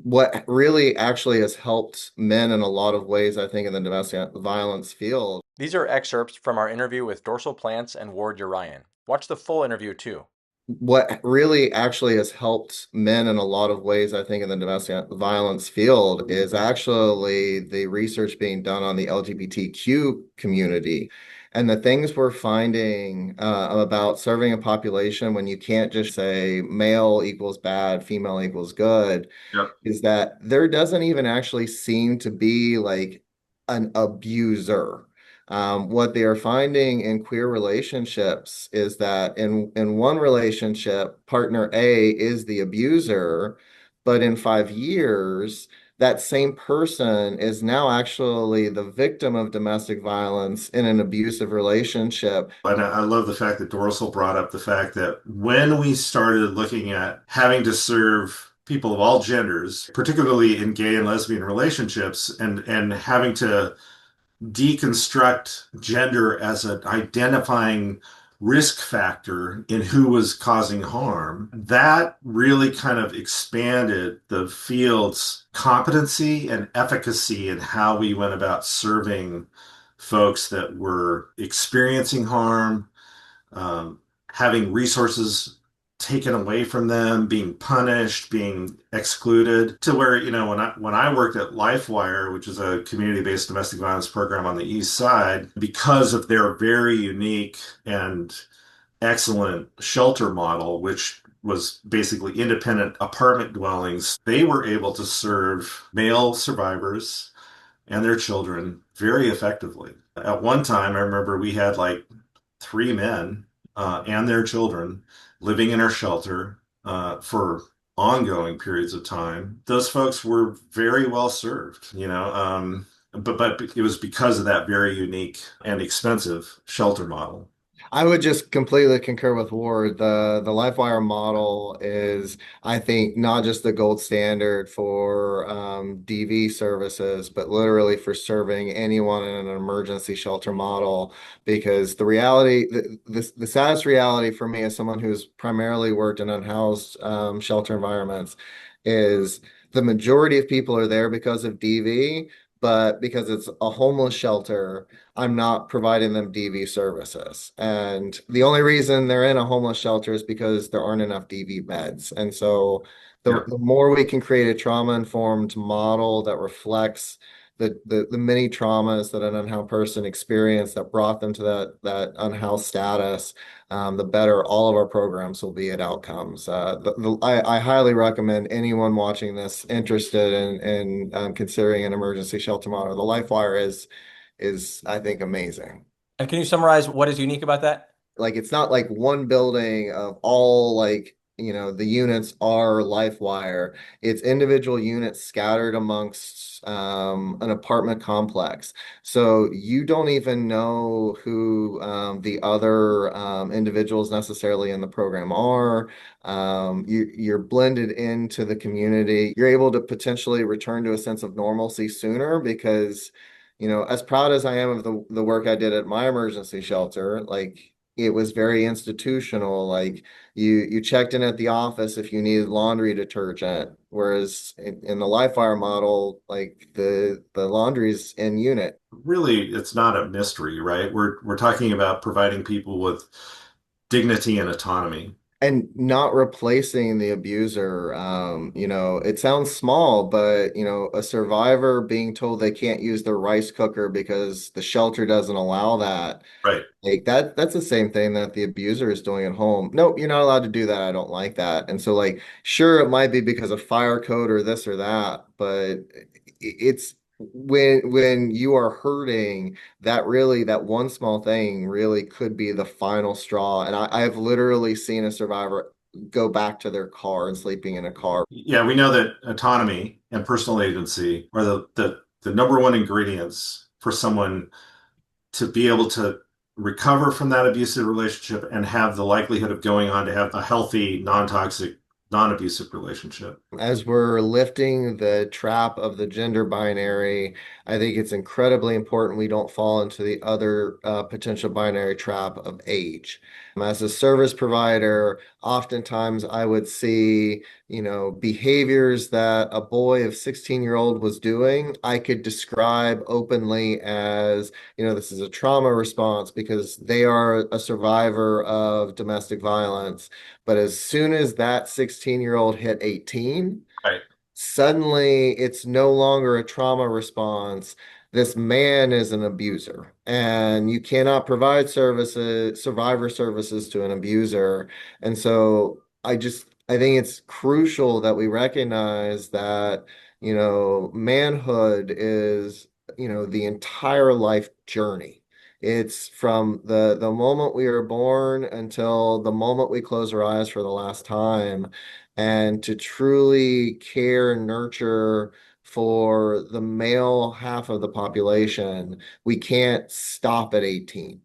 What really actually has helped men in a lot of ways, I think, in the domestic violence field. These are excerpts from our interview with Dorsol Plants and Ward Urion. Watch the full interview too. What really actually has helped men in a lot of ways, I think, in the domestic violence field is actually the research being done on the LGBTQ community. And the things we're finding about serving a population when you can't just say male equals bad, female equals good, Yep. is that there doesn't even actually seem to be like an abuser. What they are finding in queer relationships is that in one relationship, partner A is the abuser, but in 5 years, that same person is now actually the victim of domestic violence in an abusive relationship. And I love the fact that Dorsal brought up the fact that when we started looking at having to serve people of all genders, particularly in gay and lesbian relationships, and having to deconstruct gender as an identifying risk factor in who was causing harm, that really kind of expanded the field's competency and efficacy in how we went about serving folks that were experiencing harm, having resources taken away from them, being punished, being excluded, to where, when I worked at LifeWire, which is a community-based domestic violence program on the East Side, because of their very unique and excellent shelter model, which was basically independent apartment dwellings, they were able to serve male survivors and their children very effectively. At one time, I remember we had like three men and their children living in our shelter for ongoing periods of time. Those folks were very well served, but it was because of that very unique and expensive shelter model. I would just completely concur with Ward. The LifeWire model is, I think, not just the gold standard for DV services, but literally for serving anyone in an emergency shelter model. Because the reality, the saddest reality for me as someone who's primarily worked in unhoused shelter environments is the majority of people are there because of DV, but because it's a homeless shelter, I'm not providing them DV services. And the only reason they're in a homeless shelter is because there aren't enough DV beds. And so Yeah. the more we can create a trauma-informed model that reflects the many traumas that an unhoused person experienced that brought them to that unhoused status, the better all of our programs will be at outcomes. I highly recommend anyone watching this interested in considering an emergency shelter model. The LifeWire is I think amazing. And can you summarize what is unique about that? Like it's not like one building of all like the units are LifeWire. It's individual units scattered amongst an apartment complex. So you don't even know who the other individuals necessarily in the program are. You're blended into the community. You're able to potentially return to a sense of normalcy sooner because as proud as I am of the work I did at my emergency shelter, like it was very institutional. Like you checked in at the office if you needed laundry detergent, whereas in the LifeWire model, like the laundry's in unit. Really, it's not a mystery, right? We're talking about providing people with dignity and autonomy. And not replacing the abuser. It sounds small, but a survivor being told they can't use their rice cooker because the shelter doesn't allow that. Right. Like that's the same thing that the abuser is doing at home. Nope, you're not allowed to do that. I don't like that. And so like, sure, it might be because of fire code or this or that, but it's when you are hurting, that one small thing really could be the final straw. And I've literally seen a survivor go back to their car and sleeping in a car. Yeah, we know that autonomy and personal agency are the number one ingredients for someone to be able to recover from that abusive relationship and have the likelihood of going on to have a healthy, non-toxic, non-abusive relationship. As we're lifting the trap of the gender binary, I think it's incredibly important we don't fall into the other potential binary trap of age. As a service provider, oftentimes I would see, behaviors that a boy of 16-year-old was doing, I could describe openly as, this is a trauma response because they are a survivor of domestic violence. But as soon as that 16-year-old hit 18, Right. suddenly it's no longer a trauma response. This man is an abuser, and you cannot provide services, survivor services to an abuser. And so I think it's crucial that we recognize that, manhood is, the entire life journey. It's from the moment we are born until the moment we close our eyes for the last time, and to truly care and nurture for the male half of the population, we can't stop at 18.